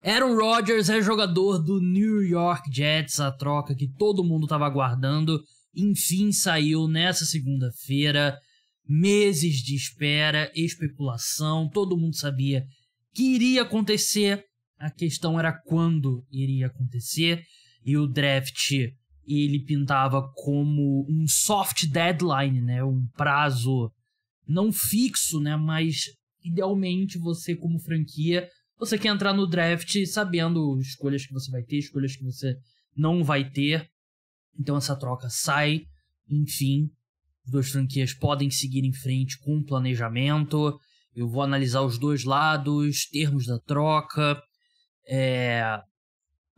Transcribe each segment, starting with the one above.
Aaron Rodgers é jogador do New York Jets, a troca que todo mundo estava aguardando. Enfim, saiu nessa segunda-feira. Meses de espera, especulação, todo mundo sabia que iria acontecer. A questão era quando iria acontecer. E o draft, ele pintava como um soft deadline, né? Um prazo não fixo, né? Mas idealmente você, como franquia, você quer entrar no draft sabendo escolhas que você vai ter, escolhas que você não vai ter. Então essa troca sai, enfim, as duas franquias podem seguir em frente com o planejamento. Eu vou analisar os dois lados, termos da troca.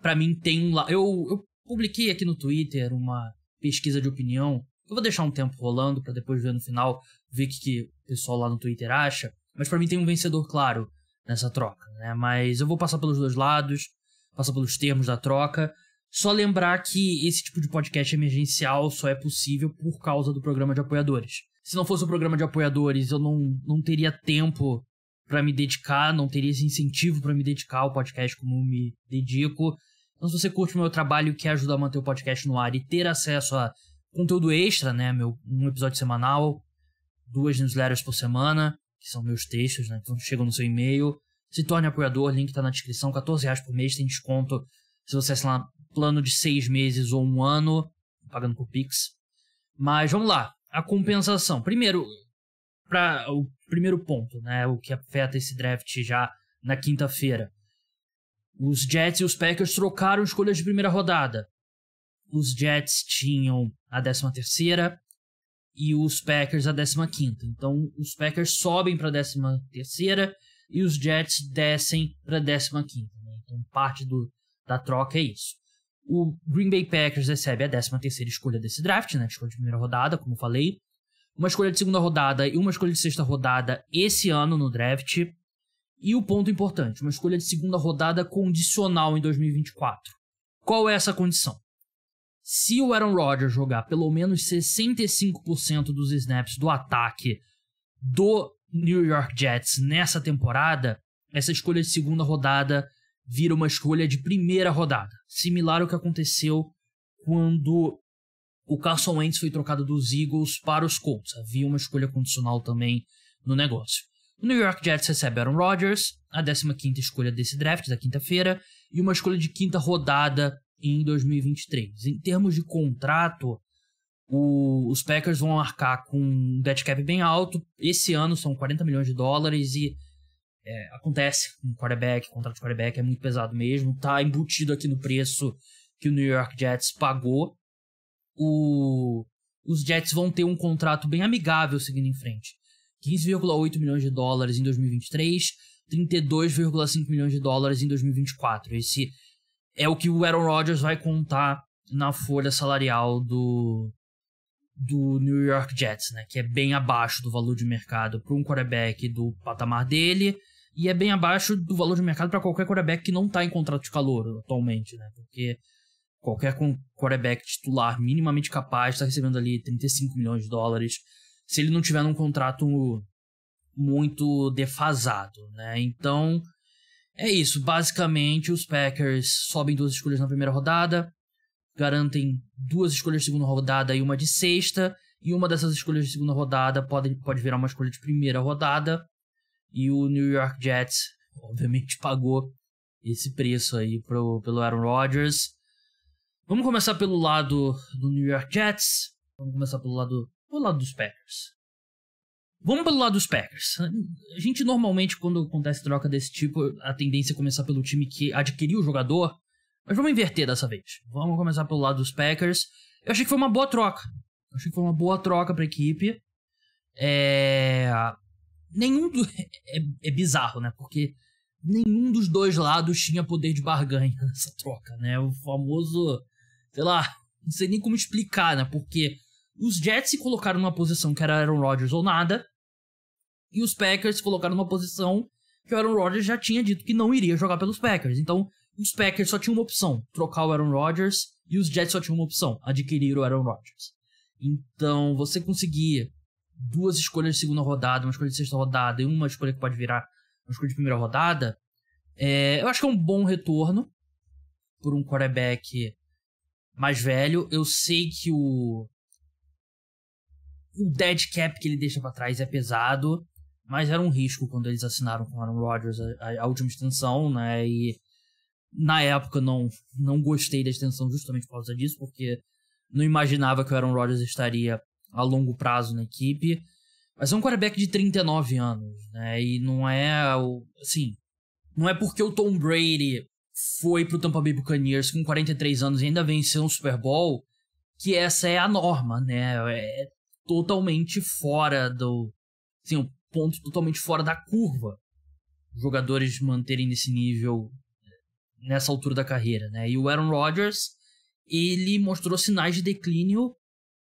Pra mim tem um lado... Eu publiquei aqui no Twitter uma pesquisa de opinião. Eu vou deixar um tempo rolando pra depois ver no final, ver o que o pessoal lá no Twitter acha. Mas pra mim tem um vencedor claro nessa troca, né? Mas eu vou passar pelos dois lados, passar pelos termos da troca. Só lembrar que esse tipo de podcast emergencial só é possível por causa do programa de apoiadores. Se não fosse o programa de apoiadores, eu não teria tempo pra me dedicar, não teria esse incentivo pra me dedicar ao podcast como eu me dedico. Então, se você curte o meu trabalho e quer ajudar a manter o podcast no ar e ter acesso a conteúdo extra, né? Um episódio semanal, 2 newsletters por semana, que são meus textos, né? Então chegam no seu e-mail. Se torne apoiador, link tá na descrição, R$14 por mês, tem desconto. Se você assinar plano de 6 meses ou 1 ano, pagando por Pix. Mas vamos lá, a compensação. Primeiro, o primeiro ponto, né? O que afeta esse draft já na quinta-feira. Os Jets e os Packers trocaram escolhas de primeira rodada. Os Jets tinham a 13ª e os Packers a 15ª. Então, os Packers sobem para a 13ª e os Jets descem para a 15ª. Né? Então, parte da troca é isso. O Green Bay Packers recebe a 13ª escolha desse draft, né? Escolha de primeira rodada, como eu falei. Uma escolha de segunda rodada e uma escolha de sexta rodada esse ano no draft. E o ponto importante, uma escolha de segunda rodada condicional em 2024. Qual é essa condição? Se o Aaron Rodgers jogar pelo menos 65% dos snaps do ataque do New York Jets nessa temporada, essa escolha de segunda rodada vira uma escolha de primeira rodada. Similar ao que aconteceu quando o Carson Wentz foi trocado dos Eagles para os Colts. Havia uma escolha condicional também no negócio. O New York Jets recebe Aaron Rodgers, a 15ª escolha desse draft, da quinta-feira, e uma escolha de quinta rodada em 2023. Em termos de contrato, os Packers vão arcar com um dead cap bem alto. Esse ano são $40 milhões e acontece com quarterback, contrato de quarterback é muito pesado mesmo. Tá embutido aqui no preço que o New York Jets pagou. Os Jets vão ter um contrato bem amigável seguindo em frente. $15,8 milhões em 2023, $32,5 milhões em 2024. Esse é o que o Aaron Rodgers vai contar na folha salarial do New York Jets, né? Que é bem abaixo do valor de mercado para um quarterback do patamar dele e é bem abaixo do valor de mercado para qualquer quarterback que não está em contrato de calouro atualmente, né? Porque qualquer quarterback titular minimamente capaz está recebendo ali $35 milhões. Se ele não tiver num contrato muito defasado, né? Então, é isso. Basicamente, os Packers sobem 2 escolhas na primeira rodada, garantem 2 escolhas de segunda rodada e uma de sexta, e uma dessas escolhas de segunda rodada pode virar uma escolha de primeira rodada, e o New York Jets, obviamente, pagou esse preço aí pelo Aaron Rodgers. Vamos começar pelo lado do New York Jets, vamos começar pelo lado dos Packers. Vamos pelo lado dos Packers. A gente normalmente, quando acontece troca desse tipo, a tendência é começar pelo time que adquiriu o jogador, mas vamos inverter dessa vez. Vamos começar pelo lado dos Packers. Eu achei que foi uma boa troca. Pra equipe. É bizarro, né? Porque nenhum dos dois lados tinha poder de barganha nessa troca, né? O famoso, sei lá, não sei nem como explicar, né? Porque os Jets se colocaram numa posição que era Aaron Rodgers ou nada, e os Packers se colocaram numa posição que o Aaron Rodgers já tinha dito que não iria jogar pelos Packers. Então, os Packers só tinham uma opção, trocar o Aaron Rodgers, e os Jets só tinham uma opção, adquirir o Aaron Rodgers. Então, você conseguir 2 escolhas de segunda rodada, uma escolha de sexta rodada e uma escolha que pode virar uma escolha de primeira rodada, Eu acho que é um bom retorno por um quarterback mais velho. Eu sei que o dead cap que ele deixa pra trás é pesado, mas era um risco quando eles assinaram com o Aaron Rodgers a última extensão, né? E na época não gostei da extensão justamente por causa disso, porque não imaginava que o Aaron Rodgers estaria a longo prazo na equipe. Mas é um quarterback de 39 anos, né? E não é assim, não é porque o Tom Brady foi pro Tampa Bay Buccaneers com 43 anos e ainda venceu um Super Bowl que essa é a norma, né? É totalmente fora assim, um ponto totalmente fora da curva. Os jogadores manterem nesse nível nessa altura da carreira, né? E o Aaron Rodgers, ele mostrou sinais de declínio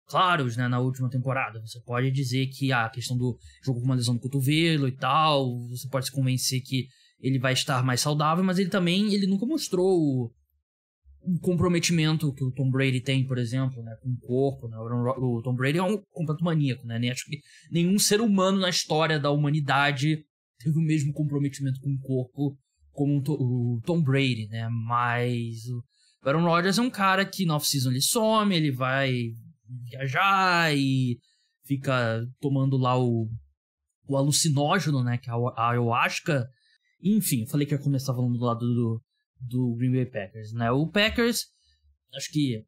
claros, né, na última temporada. Você pode dizer que a questão do jogo com uma lesão no cotovelo e tal, você pode se convencer que ele vai estar mais saudável, mas ele nunca mostrou o comprometimento que o Tom Brady tem, por exemplo, né, com o corpo, né? O Tom Brady é um completo maníaco, né? Nem acho que nenhum ser humano na história da humanidade teve o mesmo comprometimento com o corpo como o Tom Brady, né? Mas o Aaron Rodgers é um cara que na off-season ele some, ele vai viajar e fica tomando lá o alucinógeno, né? Que é a ayahuasca. Enfim, falei que ia começar falando do lado do Green Bay Packers, né? O Packers, acho que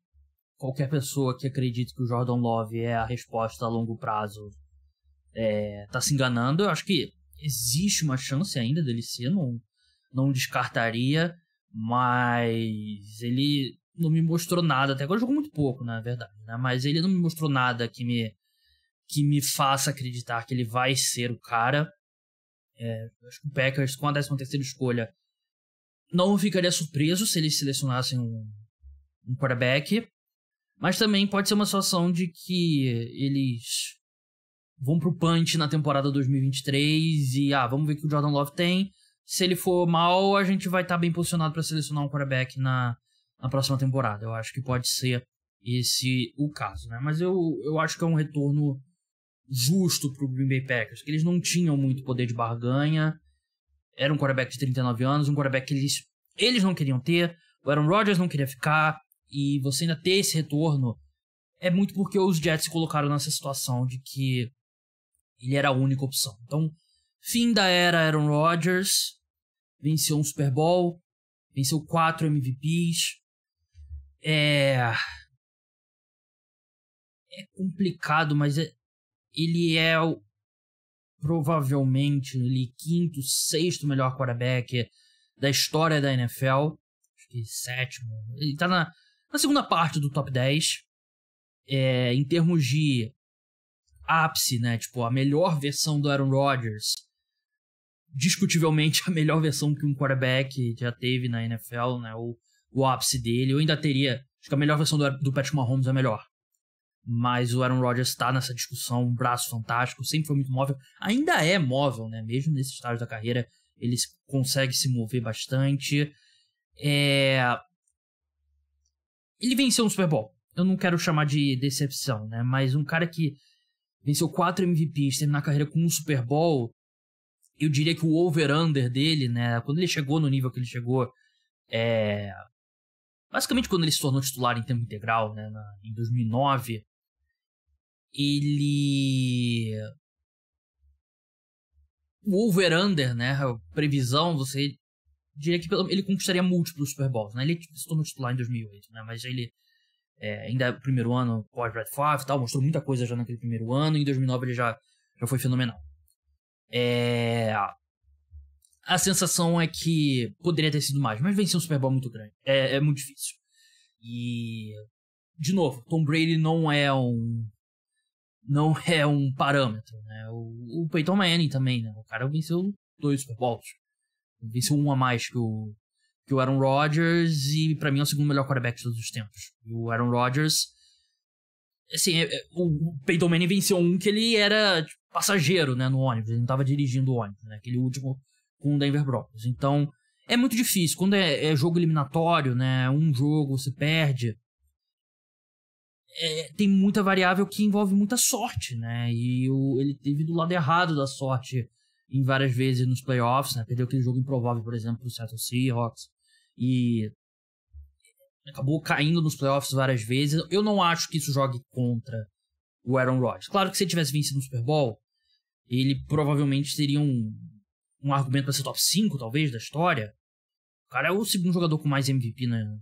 qualquer pessoa que acredite que o Jordan Love é a resposta a longo prazo tá se enganando. Eu acho que existe uma chance ainda dele ser, não descartaria, mas ele não me mostrou nada, até agora jogou muito pouco, na verdade, né? Mas ele não me mostrou nada que me faça acreditar que ele vai ser o cara. Acho que o Packers, com a 13ª escolha, não ficaria surpreso se eles selecionassem um quarterback, mas também pode ser uma situação de que eles vão pro punch na temporada 2023 e vamos ver o que o Jordan Love tem. Se ele for mal, a gente vai estar bem posicionado para selecionar um quarterback na próxima temporada. Eu acho que pode ser esse o caso, né? Mas eu acho que é um retorno justo pro Green Bay Packers, que eles não tinham muito poder de barganha. Era um quarterback de 39 anos, um quarterback que eles não queriam ter, o Aaron Rodgers não queria ficar, e você ainda ter esse retorno é muito porque os Jets se colocaram nessa situação de que ele era a única opção. Então, fim da era Aaron Rodgers, venceu um Super Bowl, venceu 4 MVPs. É complicado, mas ele é provavelmente ele quinto, sexto melhor quarterback da história da NFL. Acho que sétimo. Ele tá na segunda parte do top 10. Em termos de ápice, né? Tipo, a melhor versão do Aaron Rodgers. Discutivelmente a melhor versão que um quarterback já teve na NFL, né? O ápice dele. Eu ainda teria... Acho que a melhor versão do Patrick Mahomes é melhor. Mas o Aaron Rodgers está nessa discussão, um braço fantástico, sempre foi muito móvel, ainda é móvel, né? Mesmo nesse estágio da carreira, ele consegue se mover bastante. Ele venceu um Super Bowl. Eu não quero chamar de decepção, né? Mas um cara que venceu 4 MVPs, terminar a carreira com um Super Bowl, eu diria que o over-under dele, né? Quando ele chegou no nível que ele chegou, basicamente quando ele se tornou titular em tempo integral, né? Em 2009, o over-under, né, a previsão, você diria que ele conquistaria múltiplos Super Bowls, né? Ele se tornou titular em 2008, né? Mas ele ainda é o primeiro ano pós-Brett Favre e tal, mostrou muita coisa já naquele primeiro ano, e em 2009 ele já foi fenomenal. A sensação é que poderia ter sido mais, mas vencer um Super Bowl muito grande. É muito difícil. E, de novo, Tom Brady não é um parâmetro, né? O Peyton Manning também, né? O cara venceu 2 Super Bowls. Venceu um a mais que o Aaron Rodgers, e pra mim é o segundo melhor quarterback de todos os tempos. E o Aaron Rodgers, assim, o Peyton Manning venceu um que ele era tipo, passageiro, né, no ônibus, ele não tava dirigindo o ônibus, né? Aquele último com o Denver Broncos. Então, é muito difícil. Quando é jogo eliminatório, né, um jogo você perde, tem muita variável que envolve muita sorte, né? E ele teve do lado errado da sorte em várias vezes nos playoffs, né? Perdeu aquele jogo improvável, por exemplo, pro Seattle Seahawks. E acabou caindo nos playoffs várias vezes. Eu não acho que isso jogue contra o Aaron Rodgers. Claro que se ele tivesse vencido no Super Bowl, ele provavelmente teria um argumento para ser top 5, talvez, da história. O cara é o segundo jogador com mais MVP na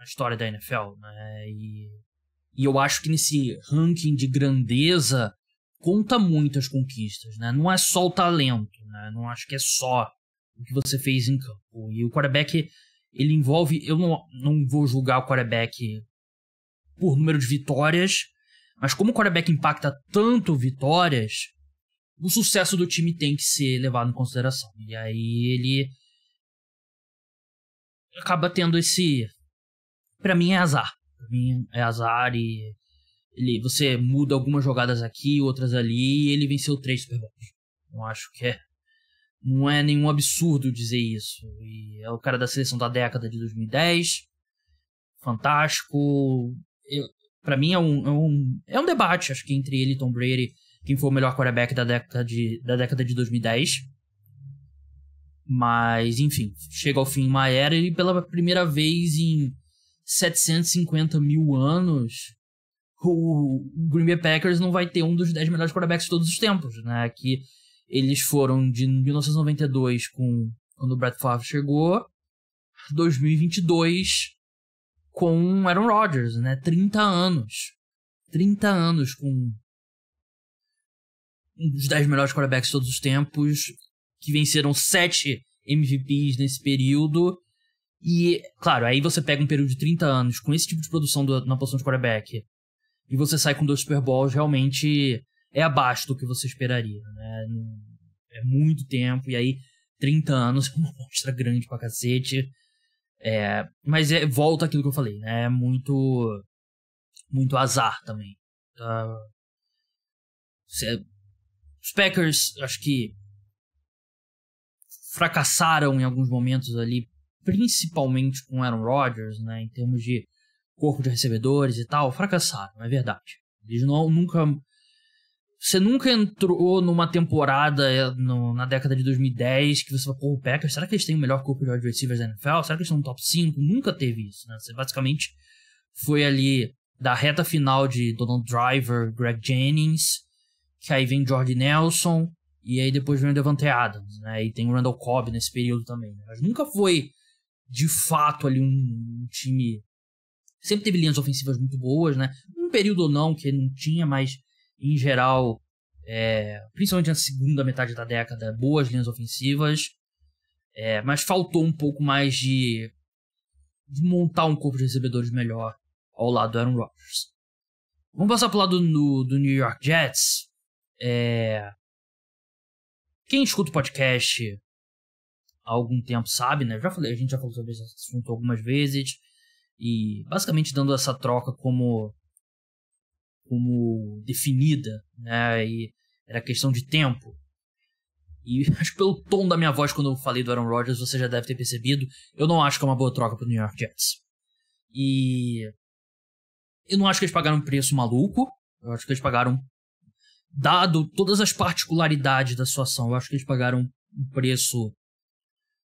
história da NFL, né? E eu acho que nesse ranking de grandeza conta muito as conquistas, né? Não é só o talento, né? Não acho que é só o que você fez em campo. E o quarterback, ele envolve... Eu não vou julgar o quarterback por número de vitórias, mas como o quarterback impacta tanto vitórias, o sucesso do time tem que ser levado em consideração. E aí ele acaba tendo esse... Pra mim é azar. Pra mim é azar e você muda algumas jogadas aqui, outras ali, e ele venceu 3 Super Bowls. Não acho que não é nenhum absurdo dizer isso. E é o cara da seleção da década de 2010. Fantástico. Pra mim é um debate, acho que entre ele e Tom Brady, quem foi o melhor quarterback da década de 2010. Mas, enfim, chega ao fim uma era e pela primeira vez em 750 mil anos, o Green Bay Packers não vai ter um dos 10 melhores quarterbacks de todos os tempos, né? Que eles foram de 1992, quando o Brett Favre chegou, 2022 com Aaron Rodgers, né? 30 anos. 30 anos com um dos 10 melhores quarterbacks de todos os tempos, que venceram 7 MVPs nesse período. E, claro, aí você pega um período de 30 anos com esse tipo de produção na posição de quarterback e você sai com 2 Super Bowls, realmente é abaixo do que você esperaria, né? É muito tempo, e aí 30 anos é uma amostra grande pra cacete. Mas volta àquilo que eu falei, né? É muito azar também. Os Packers, acho que fracassaram em alguns momentos ali, principalmente com Aaron Rodgers, né, em termos de corpo de recebedores e tal, fracassaram, é verdade. Eles você nunca entrou numa temporada na década de 2010 que você fala, pô, o Packers, será que eles têm o melhor corpo de wide receivers da NFL? Será que eles estão no top 5? Nunca teve isso, né? Você basicamente foi ali da reta final de Donald Driver, Greg Jennings, que aí vem Jordy Nelson, e aí depois vem o Davante Adams, né? E tem o Randall Cobb nesse período também, né? Mas nunca foi de fato ali um time... Sempre teve linhas ofensivas muito boas, né? Um período ou não que não tinha, mas em geral, principalmente na segunda metade da década, boas linhas ofensivas. Mas faltou um pouco mais de montar um corpo de recebedores melhor ao lado do Aaron Rodgers. Vamos passar pro lado do New York Jets. Quem escuta o podcast há algum tempo sabe, né? A gente já falou sobre esse assunto algumas vezes. E basicamente dando essa troca como definida, né? E era questão de tempo. E acho que pelo tom da minha voz quando eu falei do Aaron Rodgers, você já deve ter percebido, eu não acho que é uma boa troca pro New York Jets. E eu não acho que eles pagaram um preço maluco. Eu acho que eles pagaram, dado todas as particularidades da situação, eu acho que eles pagaram um preço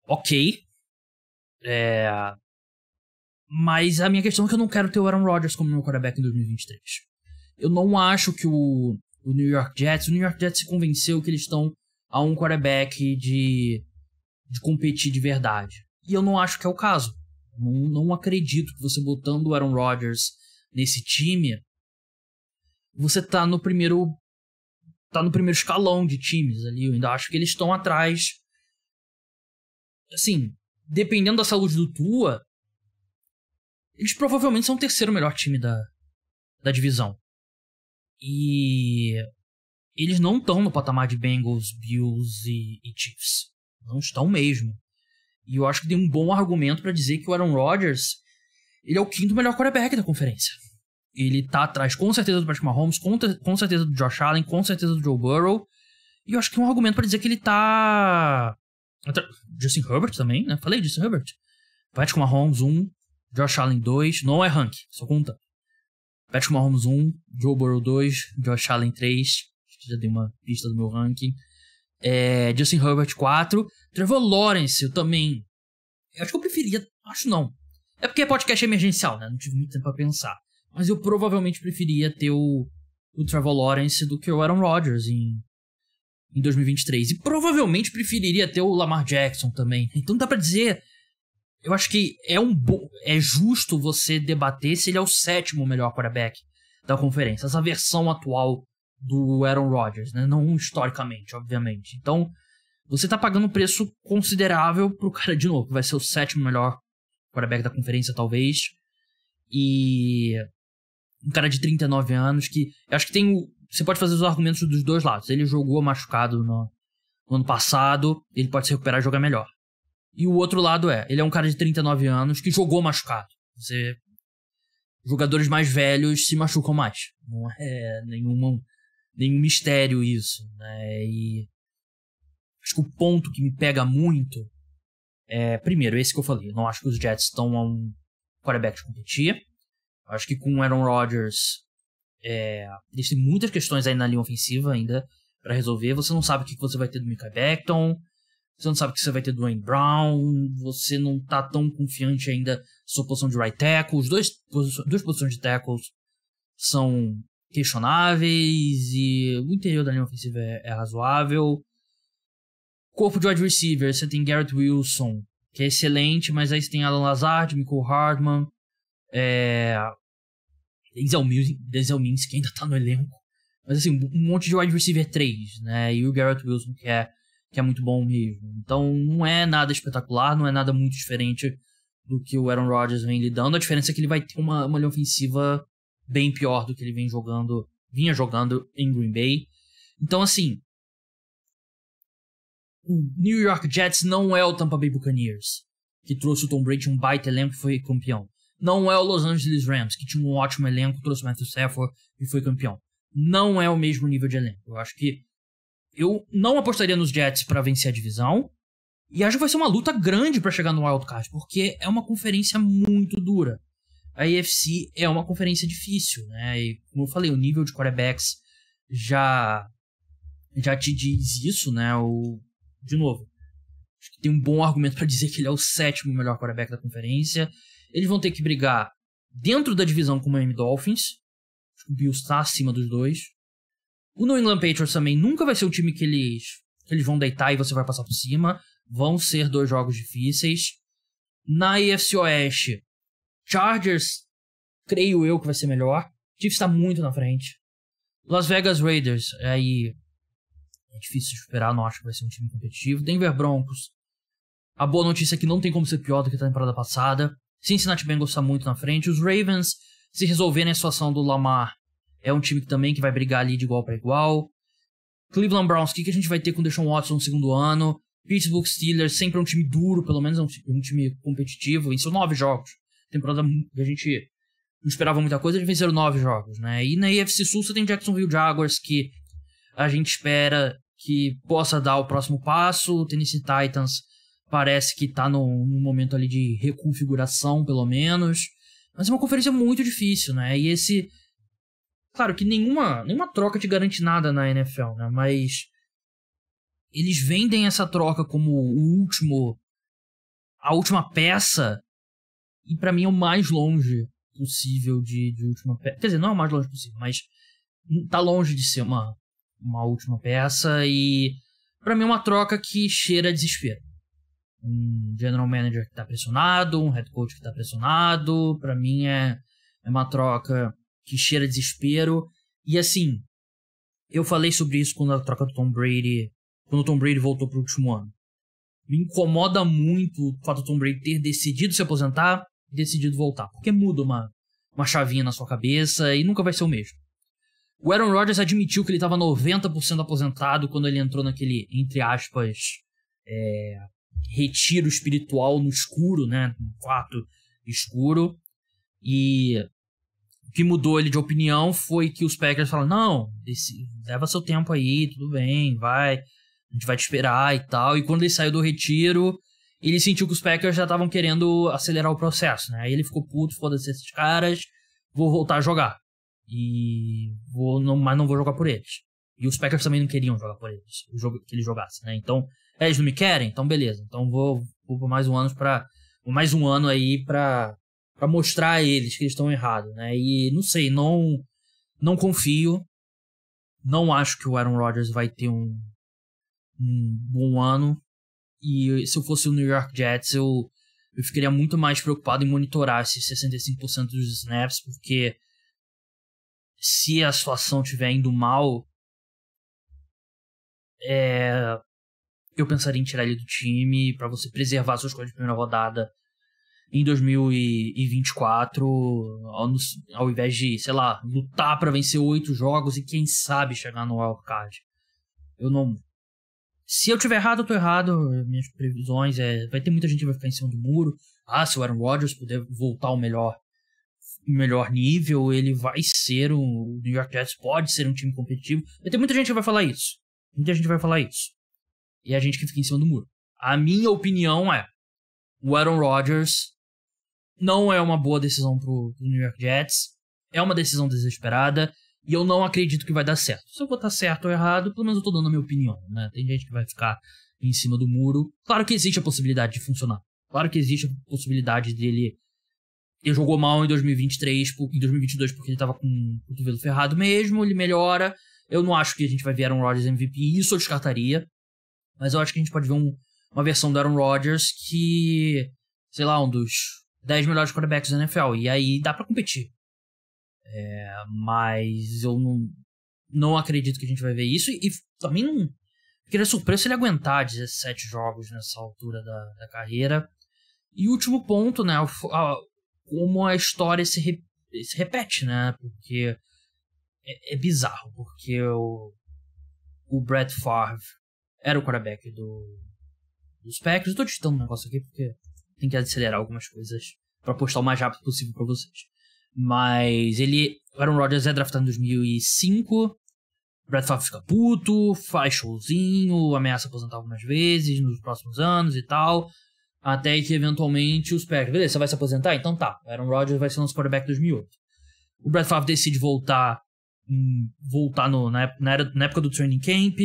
ok. Mas a minha questão é que eu não quero ter o Aaron Rodgers como meu quarterback em 2023. Eu não acho que o New York Jets se convenceu que eles estão a um quarterback de competir de verdade. E eu não acho que é o caso. Não acredito que você botando o Aaron Rodgers nesse time, você tá no primeiro escalão de times ali. Eu ainda acho que eles estão atrás. Assim, dependendo da saúde do Tua, eles provavelmente são o terceiro melhor time da divisão. E eles não estão no patamar de Bengals, Bills e Chiefs. Não estão mesmo. E eu acho que tem um bom argumento para dizer que o Aaron Rodgers, ele é o 5º melhor quarterback da conferência. Ele tá atrás com certeza do Patrick Mahomes, com certeza do Josh Allen, com certeza do Joe Burrow. E eu acho que é um argumento para dizer que ele tá... Justin Herbert também, né? Falei Justin Herbert. Patrick Mahomes 1, Josh Allen 2, não é rank, só conta. Patrick Mahomes 1, Joe Burrow 2, Josh Allen 3. Acho que já dei uma pista do meu ranking. Justin Herbert 4. Trevor Lawrence, eu também... Eu acho que eu preferia... Acho não. É porque é podcast emergencial, né? Não tive muito tempo pra pensar. Mas eu provavelmente preferia ter o Trevor Lawrence do que o Aaron Rodgers em 2023. E provavelmente preferiria ter o Lamar Jackson também. Então dá pra dizer... Eu acho que é justo você debater se ele é o 7º melhor quarterback da conferência. Essa versão atual do Aaron Rodgers, né? Não historicamente, obviamente. Então, você tá pagando um preço considerável pro cara, de novo, que vai ser o 7º melhor quarterback da conferência, talvez. E um cara de 39 anos que... Eu acho que você pode fazer os argumentos dos dois lados. Ele jogou machucado no ano passado, ele pode se recuperar e jogar melhor. E o outro lado ele é um cara de 39 anos que jogou machucado. Jogadores mais velhos se machucam mais. Não é nenhum mistério isso, né? E acho que o ponto que me pega muito primeiro, esse que eu falei. Eu não acho que os Jets estão a um quarterback de competir. Acho que com o Aaron Rodgers eles têm muitas questões aí na linha ofensiva ainda pra resolver. Você não sabe o que você vai ter do Micah Becton. Você não sabe o que você vai ter do Dwayne Brown. Você não tá tão confiante ainda na sua posição de right tackle. As duas posições de tackles são questionáveis. E o interior da linha ofensiva é razoável. Corpo de wide receiver. Você tem Garrett Wilson, que é excelente. Mas aí você tem Alan Lazard, Mecole Hardman. Denzel Mims, que ainda tá no elenco. Mas assim, um monte de wide receiver 3, né? E o Garrett Wilson, que é muito bom mesmo. Então não é nada espetacular, não é nada muito diferente do que o Aaron Rodgers vem lidando. A diferença é que ele vai ter uma linha ofensiva bem pior do que ele vinha jogando em Green Bay. Então assim, o New York Jets não é o Tampa Bay Buccaneers, que trouxe o Tom Brady, um baita elenco e foi campeão. Não é o Los Angeles Rams, que tinha um ótimo elenco, trouxe o Matthew Stafford e foi campeão. Não é o mesmo nível de elenco. Eu acho que eu não apostaria nos Jets pra vencer a divisão. E acho que vai ser uma luta grande pra chegar no Wild Card, porque é uma conferência muito dura. A AFC é uma conferência difícil, né? E como eu falei, o nível de quarterbacks já te diz isso, né? De novo, acho que tem um bom argumento pra dizer que ele é o 7º melhor quarterback da conferência. Eles vão ter que brigar dentro da divisão com o Miami Dolphins. Acho que o Bills tá acima dos dois. O New England Patriots também nunca vai ser um time que eles vão deitar e você vai passar por cima. Vão ser 2 jogos difíceis. Na AFC Oeste, Chargers, creio eu que vai ser melhor. Chiefs está muito na frente. Las Vegas Raiders, aí é difícil de esperar, não acho que vai ser um time competitivo. Denver Broncos, a boa notícia é que não tem como ser pior do que a temporada passada. Cincinnati Bengals está muito na frente. Os Ravens, se resolverem a situação do Lamar, é um time que vai brigar ali de igual para igual. Cleveland Browns, o que a gente vai ter com o Deshaun Watson no segundo ano? Pittsburgh Steelers, sempre é um time duro, pelo menos é um time competitivo. Venceu 9 jogos. Temporada que a gente não esperava muita coisa, eles venceram 9 jogos, né? E na AFC Sul você tem Jacksonville Jaguars, que a gente espera que possa dar o próximo passo. O Tennessee Titans parece que tá num momento ali de reconfiguração, pelo menos. Mas é uma conferência muito difícil, né? E esse... Claro que nenhuma troca te garante nada na NFL, né? Mas eles vendem essa troca como a última peça, e pra mim é o mais longe possível de última peça. Quer dizer, não é o mais longe possível, mas tá longe de ser uma última peça, e pra mim é uma troca que cheira a desespero. Um general manager que tá pressionado, um head coach que tá pressionado, pra mim é uma troca que cheira desespero. E assim, eu falei sobre isso quando a troca do Tom Brady, quando o Tom Brady voltou pro último ano. Me incomoda muito o fato do Tom Brady ter decidido se aposentar e decidido voltar, porque muda uma chavinha na sua cabeça e nunca vai ser o mesmo. O Aaron Rodgers admitiu que ele estava 90% aposentado quando ele entrou naquele, entre aspas, retiro espiritual no escuro, né, no quarto escuro. E o que mudou ele de opinião foi que os Packers falaram: não, leva seu tempo aí, tudo bem, vai, a gente vai te esperar e tal. E quando ele saiu do retiro, ele sentiu que os Packers já estavam querendo acelerar o processo, né? Aí ele ficou puto, foda-se esses caras, vou voltar a jogar. Mas não vou jogar por eles. E os Packers também não queriam jogar por eles, que ele jogasse, né? Então, eles não me querem? Então, beleza. Então, vou por mais um ano aí pra mostrar a eles que eles estão errados, né? E, não sei, não confio. Não acho que o Aaron Rodgers vai ter um bom ano. E se eu fosse o New York Jets, eu ficaria muito mais preocupado em monitorar esses 65% dos snaps, porque se a situação estiver indo mal, eu pensaria em tirar ele do time para você preservar suas coisas de primeira rodada em 2024, ao invés de, sei lá, lutar para vencer 8 jogos e quem sabe chegar no wildcard. Se eu tiver errado, eu tô errado. Minhas previsões vai ter muita gente que vai ficar em cima do muro. Se o Aaron Rodgers puder voltar ao melhor nível, ele vai ser o New York Jets pode ser um time competitivo. Vai ter muita gente que vai falar isso. E a gente que fica em cima do muro. A minha opinião o Aaron Rodgers não é uma boa decisão pro New York Jets. É uma decisão desesperada. E eu não acredito que vai dar certo. Se eu vou estar certo ou errado, pelo menos eu tô dando a minha opinião, né? Tem gente que vai ficar em cima do muro. Claro que existe a possibilidade de funcionar. Claro que existe a possibilidade dele... Ele jogou mal em 2023, em 2022 porque ele tava com o cotovelo ferrado mesmo. Ele melhora. Eu não acho que a gente vai ver Aaron Rodgers MVP. Isso eu descartaria. Mas eu acho que a gente pode ver uma versão do Aaron Rodgers que... Sei lá, um dos 10 melhores quarterbacks da NFL. E aí dá pra competir. Mas eu não acredito que a gente vai ver isso. E também não ficaria surpreso se ele aguentar 17 jogos nessa altura da carreira. E o último ponto, né? Como a história se repete, né? Porque é bizarro. Porque o Brett Favre era o quarterback dos Packers. Eu tô digitando um negócio aqui porque tem que acelerar algumas coisas pra postar o mais rápido possível pra vocês. Mas o Aaron Rodgers é draftado em 2005. O Brett Favre fica puto, faz showzinho, ameaça aposentar algumas vezes nos próximos anos e tal. Até que eventualmente os Packers, beleza, você vai se aposentar? Então tá, o Aaron Rodgers vai ser nosso quarterback em 2008. O Brett Favre decide voltar na época do training camp.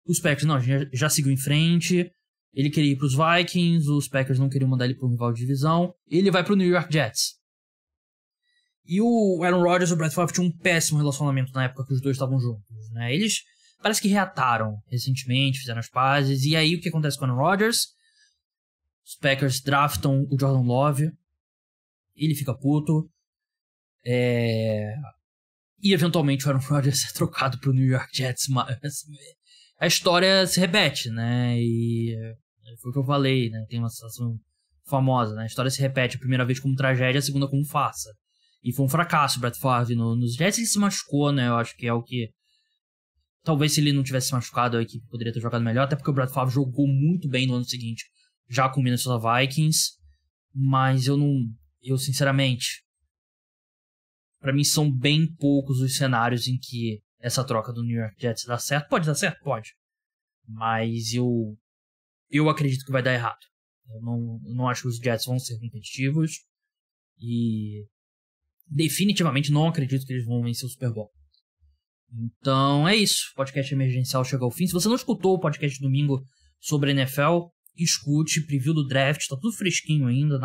Os Packers, não, já seguiu em frente. Ele queria ir pros Vikings, os Packers não queriam mandar ele pro rival de divisão. Ele vai pro New York Jets. E o Aaron Rodgers e o Brett Favre tinham um péssimo relacionamento na época que os dois estavam juntos, né? Eles parece que reataram recentemente, fizeram as pazes. E aí o que acontece com o Aaron Rodgers? Os Packers draftam o Jordan Love. Ele fica puto. E eventualmente o Aaron Rodgers é trocado pro New York Jets. Mas a história se repete, né? E foi o que eu falei, né? Tem uma situação famosa, né? A história se repete. A primeira vez como tragédia, a segunda como farsa. E foi um fracasso o Brett Favre nos Jets. Ele se machucou, né? Eu acho que é o que... Talvez se ele não tivesse se machucado, a equipe poderia ter jogado melhor. Até porque o Brett Favre jogou muito bem no ano seguinte, já com o Minnesota Vikings. Mas eu sinceramente... Pra mim são bem poucos os cenários em que essa troca do New York Jets dá certo. Pode dar certo? Pode. Mas eu acredito que vai dar errado. Eu não acho que os Jets vão ser competitivos. E... definitivamente não acredito que eles vão vencer o Super Bowl. Então é isso. O podcast emergencial chega ao fim. Se você não escutou o podcast de domingo sobre a NFL, escute. Preview do draft. Tá tudo fresquinho ainda.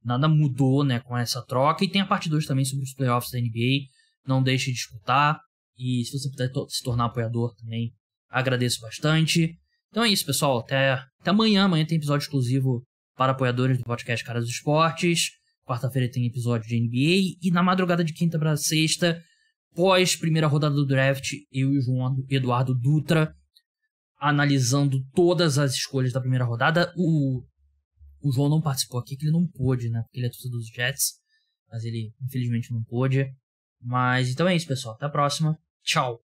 Nada mudou, né, com essa troca. E tem a parte 2 também sobre os playoffs da NBA. Não deixe de escutar. E se você puder se tornar apoiador também, agradeço bastante. Então é isso, pessoal. Até amanhã. Amanhã tem episódio exclusivo para apoiadores do podcast Cara dos Esportes. Quarta-feira tem episódio de NBA. E na madrugada de quinta para sexta, pós primeira rodada do draft, eu e o João Eduardo Dutra analisando todas as escolhas da primeira rodada. O João não participou aqui, que ele não pôde, né? Porque ele é torcedor dos Jets. Mas ele, infelizmente, não pôde. Mas então é isso, pessoal. Até a próxima. Tchau.